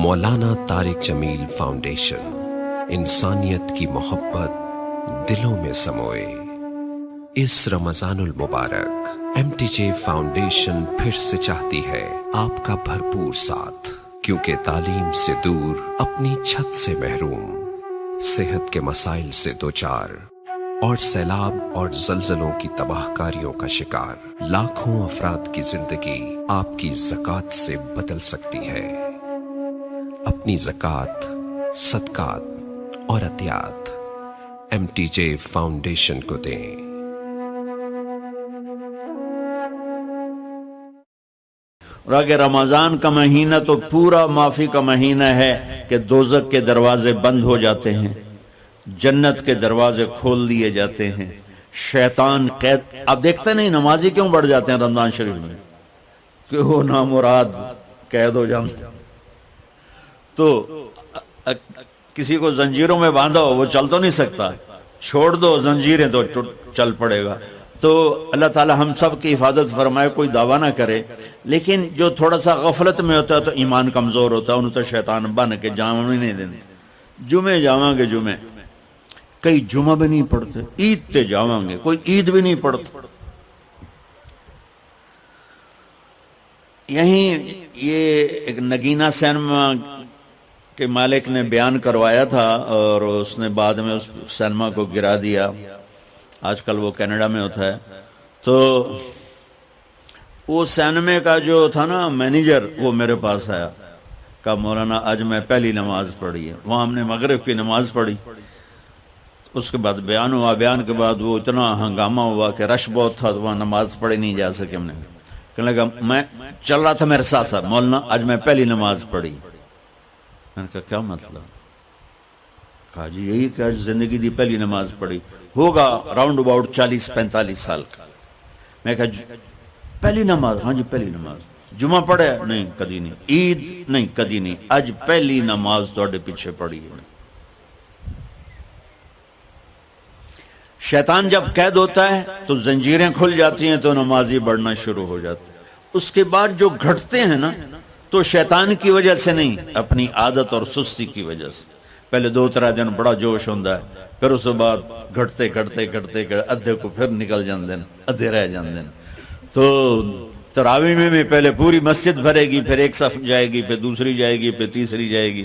مولانا طارق جمیل foundation انسانیت کی محبت دلوں میں سموئے۔ اس رمضان المبارک ایم ٹی جے فاؤنڈیشن پھر سے چاہتی ہے آپ کا بھرپور ساتھ، کیونکہ تعلیم سے دور، اپنی چھت سے محروم، صحت کے مسائل سے دوچار اور سیلاب اور زلزلوں کی تباہ کاریوں کا شکار لاکھوں افراد کی زندگی آپ کی زکوٰۃ سے بدل سکتی ہے۔ اپنی زکوٰۃ، صدقات اور عطیات ایم ٹی جے فاؤنڈیشن کو دیں۔ اور اگر رمضان کا مہینہ تو پورا معافی کا مہینہ ہے کہ دوزخ کے دروازے بند ہو جاتے ہیں، جنت کے دروازے کھول دیے جاتے ہیں، شیطان قید۔ آپ دیکھتے نہیں نمازی کیوں بڑھ جاتے ہیں رمضان شریف میں؟ کہ وہ نامراد قید ہو جاتے ہیں۔ تو کسی کو زنجیروں میں باندھا ہو، وہ چل تو نہیں سکتا، چھوڑ دو زنجیریں تو چل پڑے گا۔ تو اللہ تعالی ہم سب کی حفاظت فرمائے، کوئی دعویٰ نہ کرے، لیکن جو تھوڑا سا غفلت میں ہوتا ہے تو ایمان کمزور ہوتا ہے، انہوں تو شیطان بن کے جامع نہیں دینے۔ جمعے جاواں گے، جمعے کئی جمعہ بھی نہیں پڑھتے، عید تے جاواں گے، کوئی عید بھی نہیں پڑھتا۔ یہیں یہ ایک نگینہ سینما کے مالک نے بیان کروایا تھا اور اس نے بعد میں اس سینما کو گرا دیا، آج کل وہ کینیڈا میں ہوتا ہے۔ تو وہ سینمے کا جو تھا نا مینیجر، وہ میرے پاس آیا، کہا مولانا آج میں پہلی نماز پڑھی ہے۔ وہاں ہم نے مغرب کی نماز پڑھی، اس کے بعد بیان ہوا، بیان کے بعد وہ اتنا ہنگامہ ہوا کہ رش بہت تھا، تو وہاں نماز پڑھی نہیں جا سکے۔ ہم نے کہنے لگا، میں چل رہا تھا میرے ساتھ ساتھ، مولانا آج میں پہلی نماز پڑھی۔ میں نے کہا کیا مطلب؟ کہا جی یہی کہ آج زندگی دی پہلی نماز پڑھی، ہوگا راؤنڈ اباؤٹ 40-45 سال کا۔ میں کہا پہلی نماز؟ ہاں جی پہلی نماز۔ جمعہ پڑھے؟ نہیں کدی نہیں۔ عید؟ نہیں کدی نہیں۔ آج پہلی نماز تواڈے پیچھے پڑھی ہے۔ شیطان جب قید ہوتا ہے تو زنجیریں کھل جاتی ہیں، تو نمازی بڑھنا شروع ہو جاتے ہیں۔ اس کے بعد جو گھٹتے ہیں نا، تو شیطان کی وجہ سے نہیں، اپنی عادت اور سستی کی وجہ سے۔ پہلے 2-3 دن بڑا جوش ہوتا ہے، پھر اس کے بعد گھٹتے ادھے کو پھر نکل جاندے ہیں، ادھے رہ جاندے ہیں۔ تو تراویح میں پہلے پوری مسجد بھرے گی، پھر ایک صف جائے گی، پھر دوسری جائے گی، پھر تیسری جائے گی۔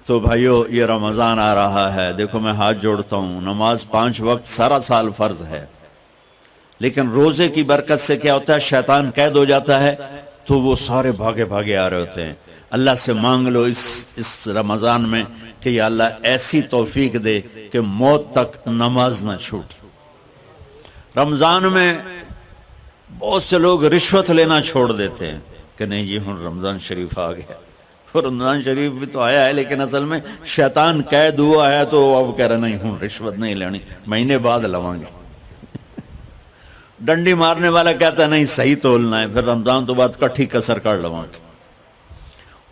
تو بھائیو یہ رمضان آ رہا ہے، دیکھو میں ہاتھ جوڑتا ہوں، نماز 5 وقت سارا سال فرض ہے، لیکن روزے کی برکت سے کیا ہوتا ہے؟ شیطان قید ہو جاتا ہے، تو وہ سارے بھاگے آ رہے ہوتے ہیں۔ اللہ سے مانگ لو اس رمضان میں کہ یا اللہ ایسی توفیق دے کہ موت تک نماز نہ چھوٹ۔ رمضان میں بہت سے لوگ رشوت لینا چھوڑ دیتے ہیں کہ نہیں جی ہن رمضان شریف آ گیا۔ رمضان شریف بھی تو آیا ہے، لیکن اصل میں شیطان قید ہوا ہے، تو اب کہہ رہے نہیں ہن رشوت نہیں لینی، مہینے بعد لواں گے۔ ڈنڈی مارنے والا کہتا ہے نہیں صحیح تولنا ہے، پھر رمضان تو بعد کٹھی کسر کر لواں گے۔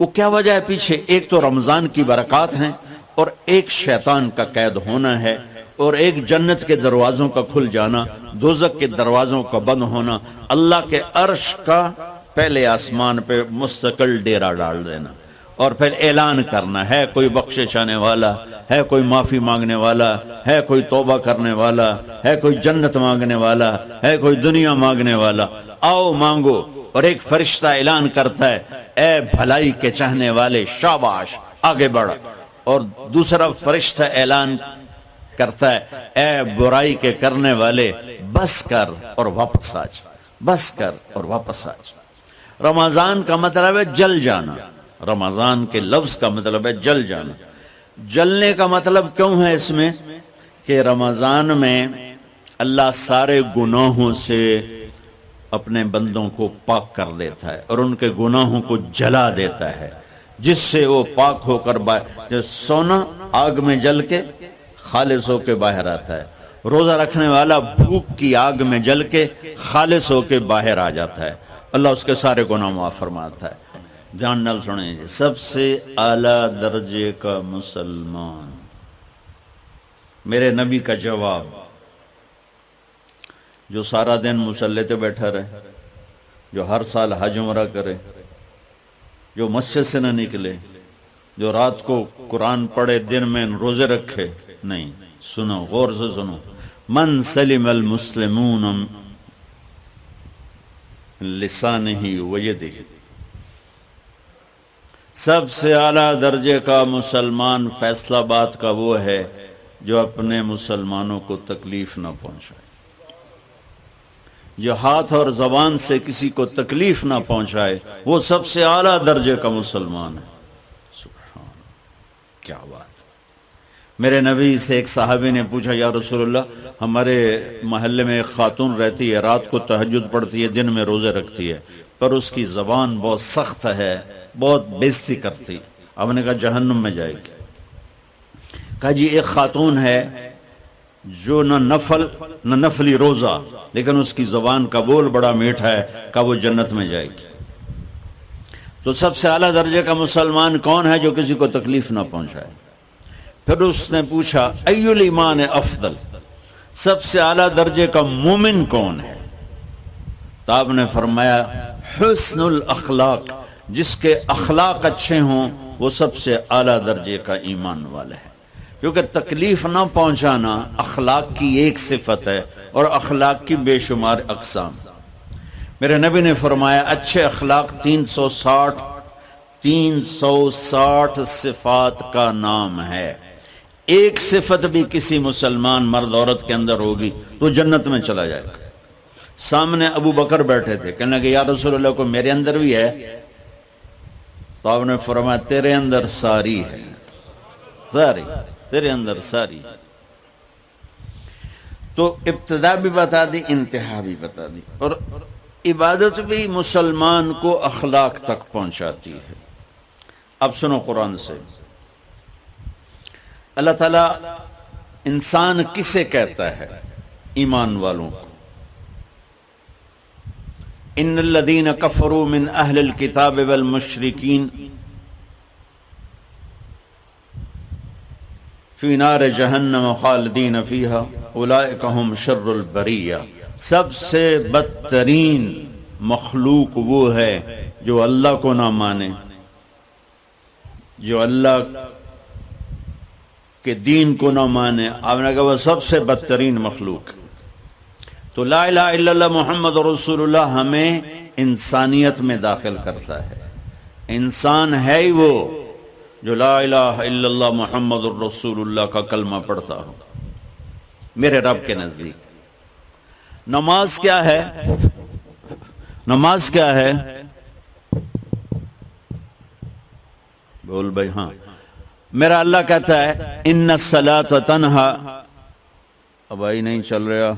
وہ کیا وجہ ہے پیچھے؟ ایک تو رمضان کی برکات ہیں، اور ایک شیطان کا قید ہونا ہے، اور ایک جنت کے دروازوں کا کھل جانا، دوزخ کے دروازوں کا بند ہونا، اللہ کے عرش کا پہلے آسمان پہ مستقل ڈیرا ڈال دینا، اور پھر اعلان کرنا ہے کوئی بخشش آنے والا ہے، کوئی معافی مانگنے والا ہے، کوئی توبہ کرنے والا ہے، کوئی جنت مانگنے والا ہے، کوئی دنیا مانگنے والا، آؤ مانگو۔ اور ایک فرشتہ اعلان کرتا ہے اے بھلائی کے چاہنے والے شاباش آگے بڑھ، اور دوسرا فرشتہ اعلان کرتا ہے اے برائی کے کرنے والے بس کر اور واپس آ جا، بس کر اور واپس آ جا۔ رمضان کا مطلب ہے جل جانا، رمضان کے لفظ کا مطلب ہے جل جانا۔ جلنے کا مطلب کیوں ہے اس میں؟ کہ رمضان میں اللہ سارے گناہوں سے اپنے بندوں کو پاک کر دیتا ہے، اور ان کے گناہوں کو جلا دیتا ہے، جس سے وہ پاک ہو کر سونا آگ میں جل کے خالص ہو کے باہر آتا ہے، روزہ رکھنے والا بھوک کی آگ میں جل کے خالص ہو کے باہر آ جاتا ہے، اللہ اس کے سارے گناہ معاف فرماتا ہے۔ دھیان نال سنیں جی، سب سے اعلیٰ درجے کا مسلمان، میرے نبی کا جواب، جو سارا دن مصلی پہ بیٹھا رہے، جو ہر سال حج عمرہ کرے، جو مسجد سے نہ نکلے، جو رات کو قرآن پڑھے دن میں روزے رکھے؟ نہیں. سنو، غور سے سنو. من سلم المسلمون لسانہ ویدہ، سب سے اعلیٰ درجے کا مسلمان فیصلہ بات کا وہ ہے جو اپنے مسلمانوں کو تکلیف نہ پہنچائے، جو ہاتھ اور زبان سے کسی کو تکلیف نہ پہنچائے، وہ سب سے اعلیٰ درجے کا مسلمان ہے. سبحان اللہ، کیا بات. میرے نبی سے ایک صحابی نے پوچھا، یا رسول اللہ، ہمارے محلے میں ایک خاتون رہتی ہے، رات کو تہجد پڑھتی ہے، دن میں روزے رکھتی ہے، پر اس کی زبان بہت سخت ہے، بہت بےزتی کرتی. اب نے کہا جہنم میں جائے گی. کہا جی ایک خاتون ہے جو نہ نفلی روزہ، لیکن اس کی زبان کا بول بڑا میٹھا ہے، کہا وہ جنت میں جائے گی. تو سب سے اعلیٰ درجے کا مسلمان کون ہے جو کسی کو تکلیف نہ پہنچائے؟ پھر اس نے پوچھا ای الایمان افضل، سب سے اعلیٰ درجے کا مومن کون ہے؟ تو آپ نے فرمایا حسن الاخلاق، جس کے اخلاق اچھے ہوں وہ سب سے اعلیٰ درجے کا ایمان والا ہے. کیونکہ تکلیف نہ پہنچانا اخلاق کی ایک صفت ہے، اور اخلاق کی بے شمار اقسام. میرے نبی نے فرمایا اچھے اخلاق 360 صفات کا نام ہے. ایک صفت بھی کسی مسلمان مرد عورت کے اندر ہوگی تو جنت میں چلا جائے گا. سامنے ابو بکر بیٹھے تھے، کہنے لگے یا رسول اللہ کو میرے اندر بھی ہے؟ تو آپ نے فرمایا تیرے اندر ساری ہے، ساری تیرے اندر ساری. تو ابتدا بھی بتا دی، انتہا بھی بتا دی. اور عبادت بھی مسلمان کو اخلاق تک پہنچاتی ہے. اب سنو قرآن سے، اللہ تعالیٰ انسان کسے کہتا ہے؟ ایمان والوں کو. ان الذین کفروا من اہل الکتاب والمشرکین فی نار جہنم خالدین فیہا اولئک ہم شر البریہ. سب سے بدترین مخلوق وہ ہے جو اللہ کو نہ مانے، جو اللہ کے دین کو نہ مانے. آپ نے کہا وہ سب سے بدترین مخلوق. تو لا الہ الا اللہ محمد رسول اللہ ہمیں انسانیت میں داخل کرتا ہے. انسان ہے ہی وہ جو لا الہ الا اللہ محمد رسول اللہ کا کلمہ پڑھتا ہو میرے رب کے نزدیک. نماز کیا ہے؟ نماز کیا ہے؟ بول بھائی. ہاں، میرا اللہ کہتا ہے ان الصلاۃ تنہا. اب بھائی نہیں چل رہا.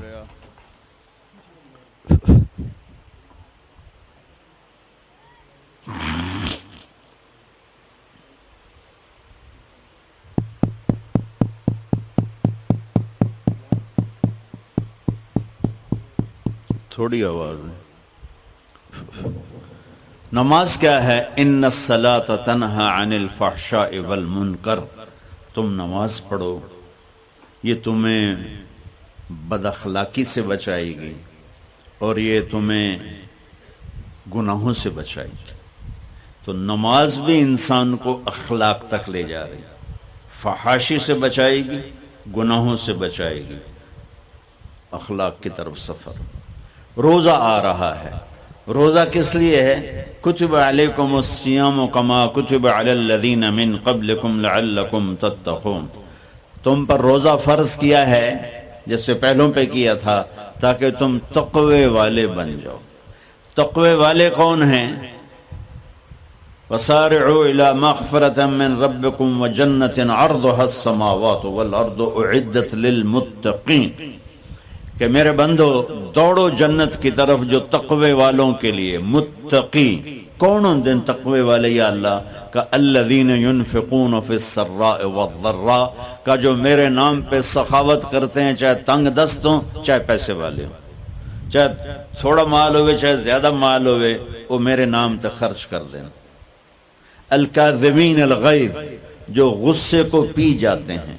تھوڑی آواز ہے. نماز کیا ہے؟ ان الصلاۃ تنہا عن الفحشاء والمنکر. تم نماز پڑھو، یہ تمہیں بد اخلاقی سے بچائے گی اور یہ تمہیں گناہوں سے بچائے گی. تو نماز بھی انسان کو اخلاق تک لے جا رہی، فحاشی سے بچائے گی، گناہوں سے بچائے گی، اخلاق کی طرف سفر. روزہ آ رہا ہے. روزہ کس لیے ہے؟ کتب علیکم الصیام کما کتب علی الذین من قبلکم لعلکم تتقون. تم پر روزہ فرض کیا ہے جیسے پہلوں پہ کیا تھا تاکہ تم تقوی والے بن جاؤ. تقوی والے کون ہیں؟ وسارعوا الی مغفرۃ من ربکم وجنۃ عرضها السماوات والارض اعدت للمتقین. کہ میرے بندو دوڑو جنت کی طرف جو تقوی والوں کے لیے. متقی کون دن تقوی والے یا اللہ کا؟ الذین ينفقون فی السراء والضراء، کا جو میرے نام پہ سخاوت کرتے ہیں، چاہے تنگ دست ہوں چاہے پیسے والے ہوں، چاہے تھوڑا مال ہوئے چاہے زیادہ مال ہوئے، وہ میرے نام پہ خرچ کر دیں. الکاظمین الغیظ، جو غصے کو پی جاتے ہیں.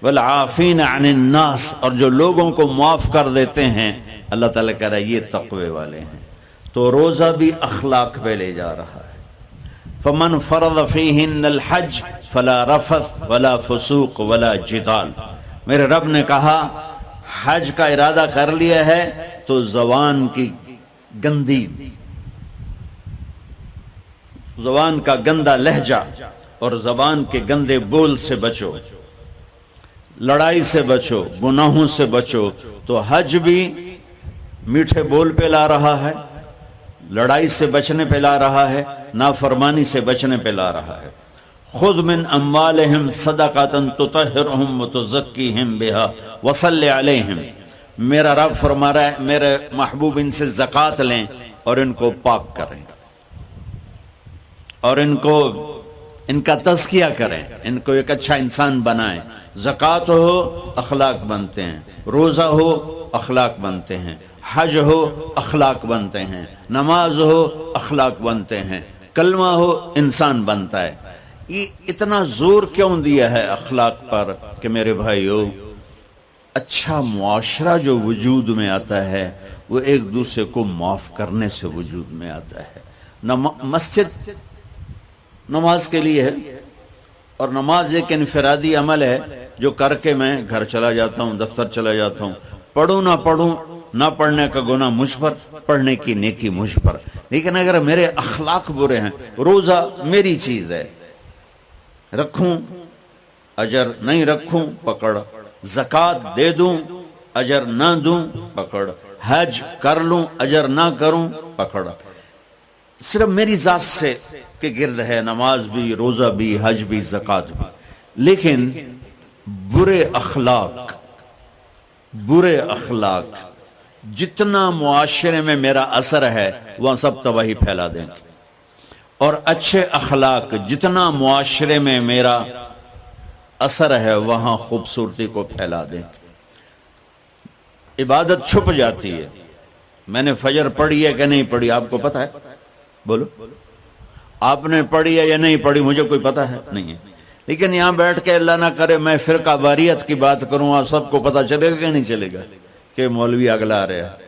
والعافین عن الناس، اور جو لوگوں کو معاف کر دیتے ہیں. اللہ تعالیٰ کہہ رہا ہے یہ تقوی والے ہیں. تو روزہ بھی اخلاق پہ لے جا رہا ہے. فمن فرض فیہن الحج فلا رفث ولا فسوق ولا جدال. میرے رب نے کہا حج کا ارادہ کر لیا ہے تو زبان کی گندی، زبان کا گندا لہجہ اور زبان کے گندے بول سے بچو، لڑائی سے بچو، گناہوں سے بچو. تو حج بھی میٹھے بول پہ لا رہا ہے، لڑائی سے بچنے پہ لا رہا ہے، نافرمانی سے بچنے پہ لا رہا ہے. خذ من اموالہم صدقۃ تطہرہم وتزکیہم بہا وصلی علیہم. میرا رب فرما رہا ہے میرے محبوب ان سے زکوٰۃ لیں اور ان کو پاک کریں اور ان کا تزکیہ کریں، ان کو ایک اچھا انسان بنائیں. زکوٰۃ ہو اخلاق بنتے ہیں، روزہ ہو اخلاق بنتے ہیں، حج ہو اخلاق بنتے ہیں، نماز ہو اخلاق بنتے ہیں، کلمہ ہو انسان بنتا ہے. یہ اتنا زور کیوں دیا ہے اخلاق پر کہ میرے بھائیو اچھا معاشرہ جو وجود میں آتا ہے وہ ایک دوسرے کو معاف کرنے سے وجود میں آتا ہے. مسجد نماز کے لیے ہے اور نماز ایک انفرادی عمل ہے جو کر کے میں گھر چلا جاتا ہوں، دفتر چلا جاتا ہوں، پڑھوں نہ پڑھوں، نہ پڑھنے کا گناہ مجھ پر، پڑھنے کی نیکی مجھ پر. لیکن اگر میرے اخلاق برے ہیں، روزہ میری چیز ہے، رکھوں اجر، نہیں رکھوں پکڑ، زکوٰۃ دے دوں اجر نہ دوں پکڑ، حج کر لوں اجر نہ کروں پکڑ. صرف میری ذات سے کے گرد ہے نماز بھی، روزہ بھی، حج بھی، زکوٰۃ بھی. لیکن برے اخلاق جتنا معاشرے میں میرا اثر ہے وہاں سب تباہی پھیلا دیں گے، اور اچھے اخلاق جتنا معاشرے میں میرا اثر ہے وہاں خوبصورتی کو پھیلا دیں گے. عبادت چھپ جاتی ہے. میں نے فجر پڑھی ہے کہ نہیں پڑھی آپ کو پتہ ہے؟ بولو، آپ نے پڑھی ہے یا نہیں پڑھی مجھے کوئی پتہ ہے نہیں ہے. لیکن یہاں بیٹھ کے اللہ نہ کرے میں فرقہ واریت کی بات کروں، آپ سب کو پتہ چلے گا کہ نہیں چلے گا کہ مولوی اگلا رہا ہے.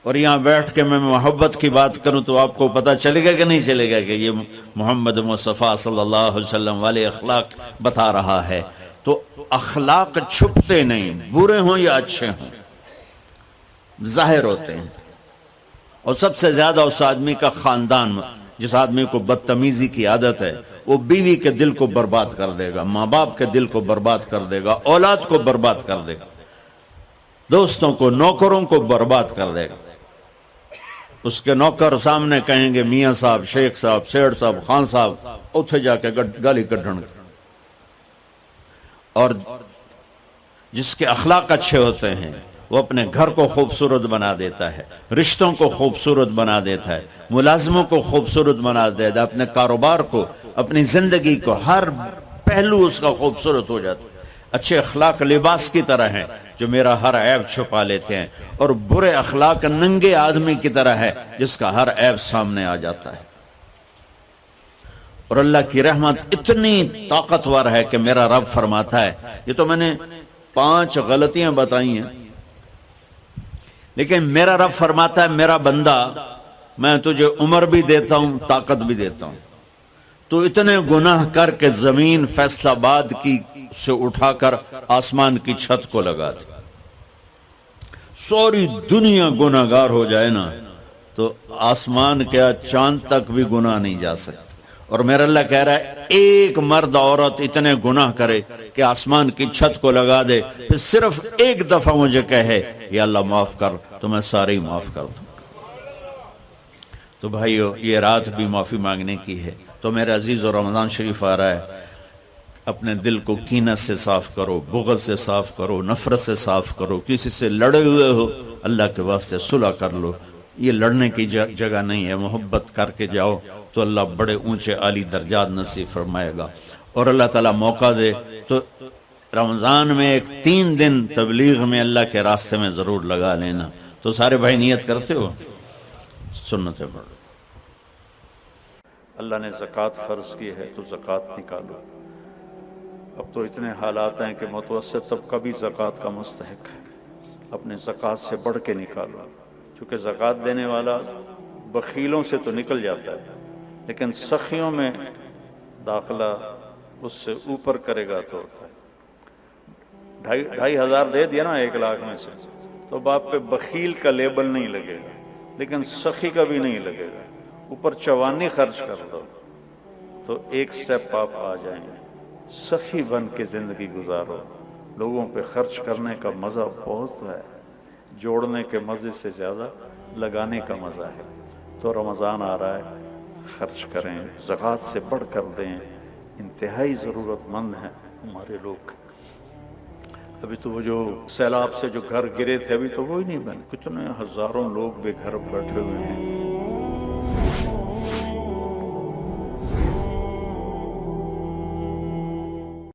اور یہاں بیٹھ کے میں محبت کی بات کروں تو آپ کو پتہ چلے گا کہ نہیں چلے گا کہ یہ محمد مصطفیٰ صلی اللہ علیہ وسلم والے اخلاق بتا رہا ہے. تو اخلاق چھپتے نہیں، برے ہوں یا اچھے ہوں ظاہر ہوتے ہیں. اور سب سے زیادہ اس آدمی کا خاندان، جس آدمی کو بدتمیزی کی عادت ہے وہ بیوی کے دل کو برباد کر دے گا، ماں باپ کے دل کو برباد کر دے گا، اولاد کو برباد کر دے گا، دوستوں کو، نوکروں کو برباد کر دے گا. اس کے نوکر سامنے کہیں گے میاں صاحب، شیخ صاحب، سیڑ صاحب، خان صاحب، اتھے جا کے گالی کڈھن گے. اور جس کے اخلاق اچھے ہوتے ہیں وہ اپنے گھر کو خوبصورت بنا دیتا ہے، رشتوں کو خوبصورت بنا دیتا ہے، ملازموں کو خوبصورت بنا دیتا ہے، اپنے کاروبار کو، اپنی زندگی کو، ہر پہلو اس کا خوبصورت ہو جاتا ہے. اچھے اخلاق لباس کی طرح ہیں جو میرا ہر عیب چھپا لیتے ہیں، اور برے اخلاق ننگے آدمی کی طرح ہے جس کا ہر عیب سامنے آ جاتا ہے. اور اللہ کی رحمت اتنی طاقتور ہے کہ میرا رب فرماتا ہے، یہ تو میں نے 5 غلطیاں بتائی ہیں، لیکن میرا رب فرماتا ہے میرا بندہ میں تجھے عمر بھی دیتا ہوں، طاقت بھی دیتا ہوں، تو اتنے گناہ کر کے زمین فیصل آباد کی سے اٹھا کر آسمان کی چھت کو لگا دے. سوری دنیا گناہ گار ہو جائے نا تو آسمان کیا چاند تک بھی گناہ نہیں جا سکتے. اور میرا اللہ کہہ رہا ہے ایک مرد عورت اتنے گناہ کرے کہ آسمان کی چھت کو لگا دے، پھر صرف ایک دفعہ مجھے کہے یا اللہ معاف کر، تو میں سارے ہی معاف کر دوں. تو بھائیو یہ رات بھی معافی مانگنے کی ہے. تو میرے عزیز و رمضان شریف آ رہا ہے، اپنے دل کو کینہ سے صاف کرو، بغض سے صاف کرو، نفرت سے صاف کرو. کسی سے لڑے ہوئے ہو اللہ کے واسطے صلح کر لو. یہ لڑنے کی جگہ نہیں ہے، محبت کر کے جاؤ تو اللہ بڑے اونچے عالی درجات نصیب فرمائے گا. اور اللہ تعالیٰ موقع دے تو رمضان میں ایک 3 دن تبلیغ میں اللہ کے راستے میں ضرور لگا لینا. تو سارے بھائی نیت کرتے ہو؟ سنتیں پڑھو. اللہ نے زکوٰۃ فرض کی ہے تو زکوٰۃ نکالو. اب تو اتنے حالات ہیں کہ متوسط طبقہ بھی زکوٰۃ کا مستحق ہے. اپنے زکوٰۃ سے بڑھ کے نکالو، کیونکہ زکوٰۃ دینے والا بخیلوں سے تو نکل جاتا ہے لیکن سخیوں میں داخلہ اس سے اوپر کرے گا تو ہوتا ہے۔ 2,500 دے دیا نا 1 لاکھ میں سے، تو باپ پہ بخیل کا لیبل نہیں لگے گا، لیکن سخی کا بھی نہیں لگے گا۔ اوپر 54 خرچ کر دو تو ایک سٹیپ آپ آ جائیں گے۔ سخی بن کے زندگی گزارو، لوگوں پہ خرچ کرنے کا مزہ بہت ہے، جوڑنے کے مزے سے زیادہ لگانے کا مزہ ہے۔ تو رمضان آ رہا ہے، خرچ کریں، زکوٰۃ سے بڑھ کر دیں، انتہائی ضرورت مند ہیں ہمارے لوگ۔ ابھی تو وہ جو سیلاب سے جو گھر گرے تھے ابھی تو وہ ہی نہیں بنے، کتنے ہزاروں لوگ بے گھر بیٹھے ہوئے ہیں۔